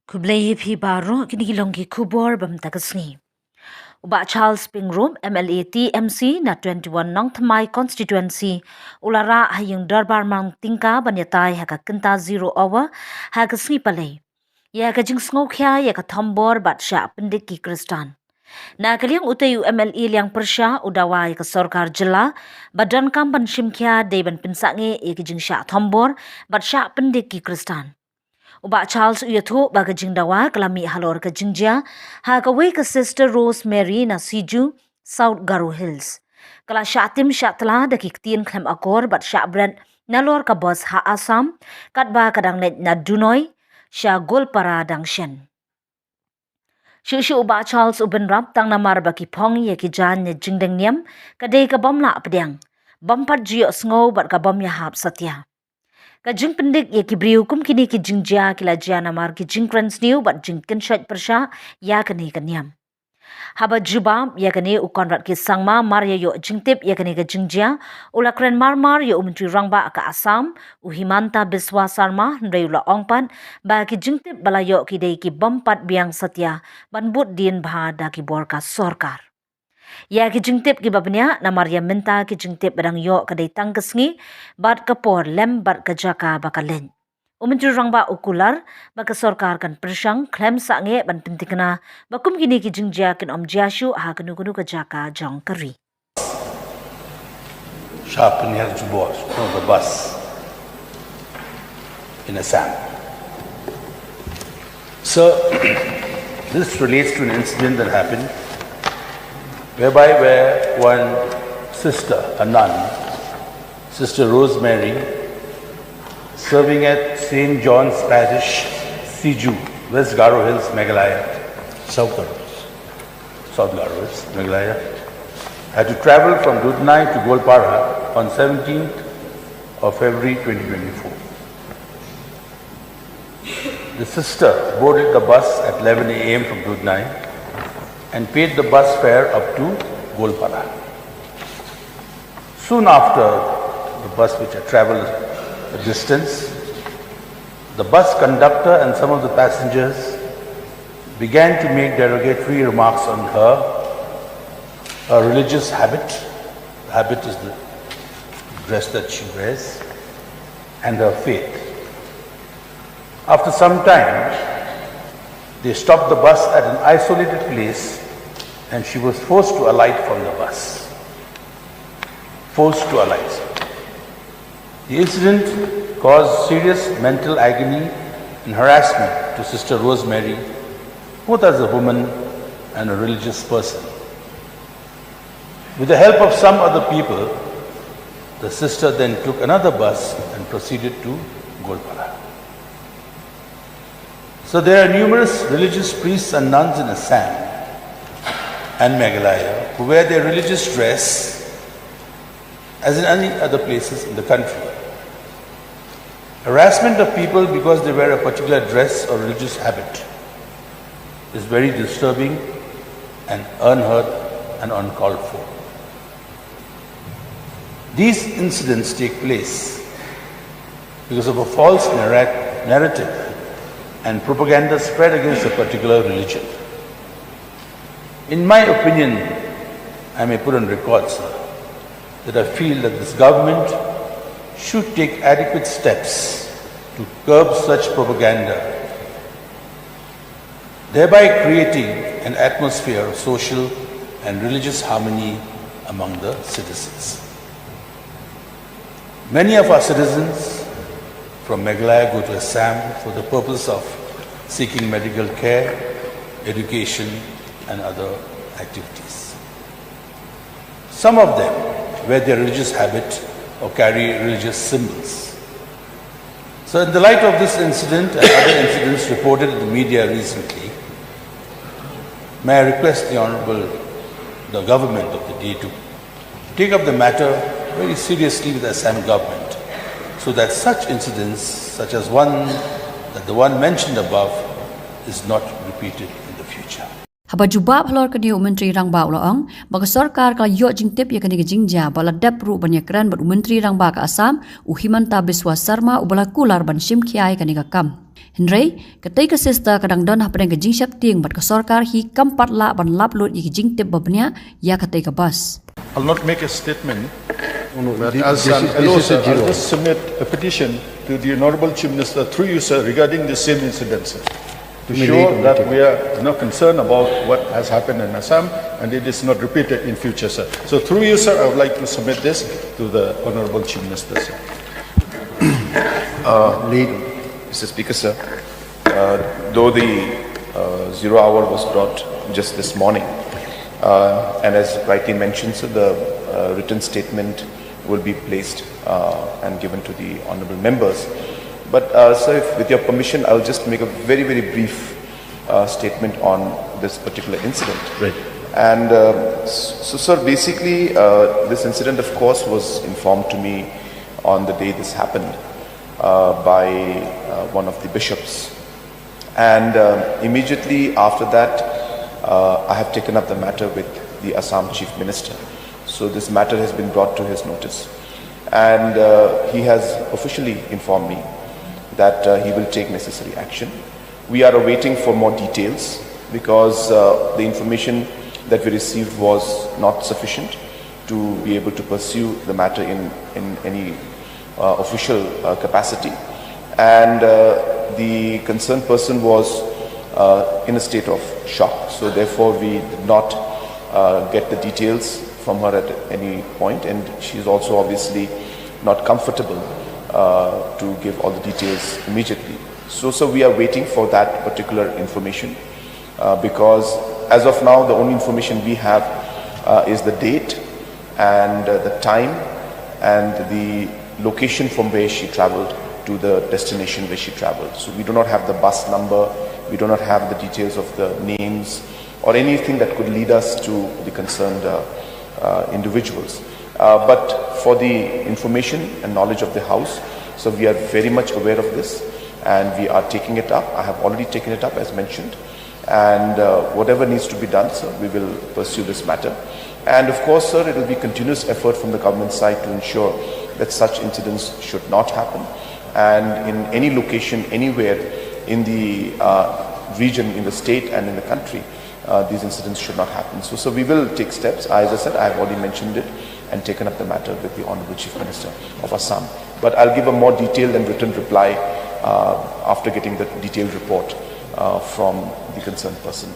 Kublai phi baro kini kilongki kubor bam takasni. Uba Charles Pingroom MLA TMC na 21 nang thamai constituency ulara hayung Dorbar mang tingka banyatai haka kenta 0 hour haka sni palai. Ya ka jing sngokhya ya ka thombor bat Shah pendik ki Khristan. Na kaliang utayu MLA liang persha udawa ya ka sorkar jela badan kampan shimkhya deban pinsange ya ka jing Shah thombor bat Shah pendik ki Khristan. Uba Charles uyatho baga jingdawa kalami halor ka jingjia ha ka we ka sister Rosemary na Siju South Garo Hills. Kala shatim shatla da kiktin klem akor bat shabran nalor ka bos ha Assam kat ba kadang net na Dunoy sha Golpara dang shen. Shushu uba Charles uben rap tang namar baki pong ye ki jan ne jingdeng niam kadai ka bamla apdang. Bampat jiyo sngo bat ka bam yahap satya. Kajing pendik ya kibriu kum kini ki jingjia kila jia namar ki jingkrans niu bat jingken syait persha ya kani kanyam. Haba jubam ya kani ukonrat ki sangma mar ya yo jingtip ya kani ka jingjia ulakren mar ya umentri rangba ka Assam uhimanta biswa sarma ndayula ongpan ba ki jingtip balayo ki dei ki bampat biang satya banbut din bha da ki borka sorkar. Ya ki jingtip ki babnya namar ya minta ki jingtip badang yo kadai tangkesngi bat kapor lem bat kajaka bakalen. Umentri rangba ukular baka sorkar kan persang klem sange ban pentikna bakum kini ki jingjia kin om jiashu ha kanu kajaka jong kari. Shah near Dorbar on the bus in Assam. So this relates to an incident that happened where one sister, a nun, Sister Rosemary, serving at St. John's Parish, Siju, West Garo Hills, Meghalaya, South Garo Hills, Meghalaya, had to travel from Dudnai to Golpara on 17th of February 2024. The sister boarded the bus at 11 a.m. from Dudnai and paid the bus fare up to Golpara. Soon after the bus which had traveled a distance, the bus conductor and some of the passengers began to make derogatory remarks on her religious habit. The habit is the dress that she wears, and her faith. After some time, they stopped the bus at an isolated place and she was forced to alight from the bus. Forced to alight. The incident caused serious mental agony and harassment to Sister Rosemary, both as a woman and a religious person. With the help of some other people, the sister then took another bus and proceeded to Golpara. So there are numerous religious priests and nuns in Assam and Meghalaya who wear their religious dress as in any other places in the country. Harassment of people because they wear a particular dress or religious habit is very disturbing and unheard and uncalled for. These incidents take place because of a false narrative and propaganda spread against a particular religion. In my opinion, I may put on record, sir, that I feel that this government should take adequate steps to curb such propaganda, thereby creating an atmosphere of social and religious harmony among the citizens. Many of our citizens from Meghalaya go to Assam for the purpose of seeking medical care, education, and other activities. Some of them wear their religious habit or carry religious symbols. So in the light of this incident and other incidents reported in the media recently, may I request the government of the day to take up the matter very seriously with the Assam government so that such incidents, such as the one mentioned above, is not repeated in the future. Haba jubab halor kani menteri rangba ulang baka sarkar kala yo jingtip ya kani jingja bala dapru banyakran ber menteri rangba ka Assam uhimanta biswa sarma ubala kular ban shimkiai kani kam. Henry, ketika sister kadang don hapren ke jing syap tiang bat ke sarkar hi kampat la ban lap lut i jing tip babnya ya ketika bas. I'll not make a statement, but This as is- an this LO, is a sir, I'll zero. just submit a petition to the Honorable Chief Minister through you, sir, regarding the same incident, sir, to show Immediate that meeting. we are concerned about what has happened in Assam and it is not repeated in future, sir. So through you, sir, I would like to submit this to the Honorable Chief Minister, sir. Lead. Mr. Speaker, sir, though the 0 hour was brought just this morning, and as rightly mentioned, sir, the written statement will be placed and given to the honourable members. But, sir, if, with your permission, I'll just make a very, very brief statement on this particular incident. Right. And so, sir, basically, this incident, of course, was informed to me on the day this happened by one of the bishops. And immediately after that, I have taken up the matter with the Assam Chief Minister. So this matter has been brought to his notice. And he has officially informed me that he will take necessary action. We are awaiting for more details because the information that we received was not sufficient to be able to pursue the matter in any official capacity. And the concerned person was in a state of shock. So therefore we did not get the details from her at any point, and she is also obviously not comfortable to give all the details immediately. So we are waiting for that particular information because as of now the only information we have is the date and the time and the location from where she traveled to the destination where she traveled. So we do not have the bus number, we do not have the details of the names or anything that could lead us to the concerned individuals. But for the information and knowledge of the House, so we are very much aware of this and we are taking it up. I have already taken it up as mentioned, and whatever needs to be done, sir, we will pursue this matter. And of course, sir, it will be continuous effort from the government side to ensure that such incidents should not happen. And in any location, anywhere in the region, in the state and in the country, these incidents should not happen. So we will take steps. As I said, I have already mentioned it and taken up the matter with the Honourable Chief Minister of Assam. But I'll give a more detailed and written reply after getting the detailed report from the concerned person.